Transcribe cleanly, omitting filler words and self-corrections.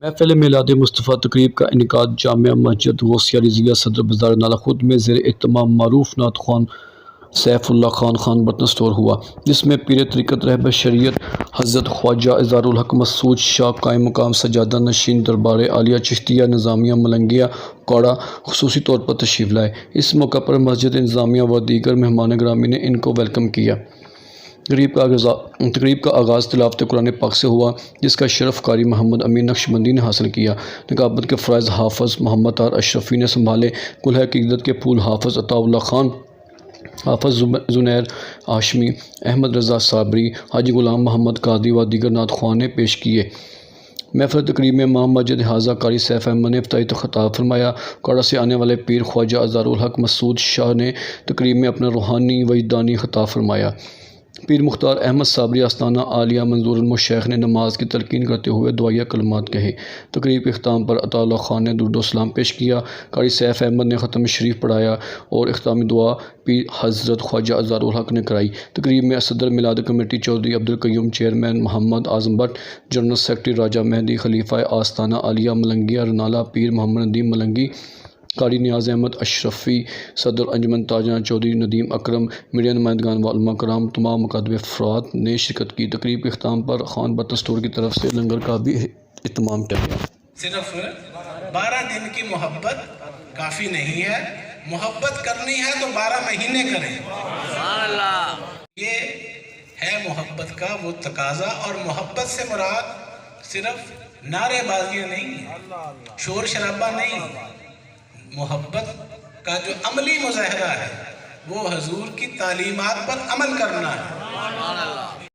محفل میلاد مصطفیٰ تقریب کا انعقاد جامعہ مسجد غوثیہ رضویہ صدر بازار نالہ خود میں زیر اہتمام معروف نعت خوان سیف اللہ خان برتن اسٹور ہوا، جس میں پیر طریقت رہبر شریعت حضرت خواجہ اظہار الحق مسعود شاہ قائم مقام سجادہ نشین دربار عالیہ چشتیہ نظامیہ ملنگیہ کوڑا خصوصی طور پر تشریف لائے۔ اس موقع پر مسجد انتظامیہ و دیگر مہمان گرامی نے ان کو ویلکم کیا۔ تقریب کا آغاز تلاوت قرآن پاک سے ہوا، جس کا شرف قاری محمد امین نقشبندی نے حاصل کیا۔ نقابت کے فرائض حافظ محمد طاہر اشرفی نے سنبھالے۔ کلہ عقیدت کے پھول حافظ عطا اللہ خان، حافظ زنیر ہاشمی، احمد رضا صابری، حاجی غلام محمد قادری و دیگر نعت خواہاں نے پیش کیے۔ محفل تقریب میں امام مسجد حاضہ قاری سیف احمد نے افتتاحی خطاب فرمایا۔ کوڑا سے آنے والے پیر خواجہ اظہار الحق مسعود شاہ نے تقریب میں اپنا روحانی وجدانی خطاب فرمایا۔ پیر مختار احمد صابری آستانہ عالیہ منظور المشائخ نے نماز کی تلقین کرتے ہوئے دعائیہ کلمات کہے۔ تقریب کے اختتام پر عطا اللہ خان نے درود و سلام پیش کیا۔ قاری سیف احمد نے ختم شریف پڑھایا اور اختتامی دعا پیر حضرت خواجہ اظہار الحق نے کرائی۔ تقریب میں صدر میلاد committee Chaudhry Abdul Qayyum, chairman Muhammad Azam Butt, general secretary Raja Mehdi, خلیفہ آستانہ عالیہ ملنگیہ رنالہ پیر محمد ندیم ملنگی، قاری نیاز احمد اشرفی، صدر انجمن تاجران چودھری ندیم اکرم، میڈیا نمائندگان و علماء کرام، تمام مقدم افراد نے شرکت کی۔ تقریب کے اختتام پر خان برتن اسٹور کی طرف سے لنگر کا بھی اہتمام کیا گیا۔ صرف 12 دن کی محبت کافی نہیں ہے، محبت کرنی ہے تو 12 مہینے کریں۔ یہ ہے محبت کا وہ تقاضا، اور محبت سے مراد صرف نعرے بازیاں نہیں ہیں، شور شرابہ نہیں۔ محبت کا جو عملی مظاہرہ ہے وہ حضور کی تعلیمات پر عمل کرنا ہے۔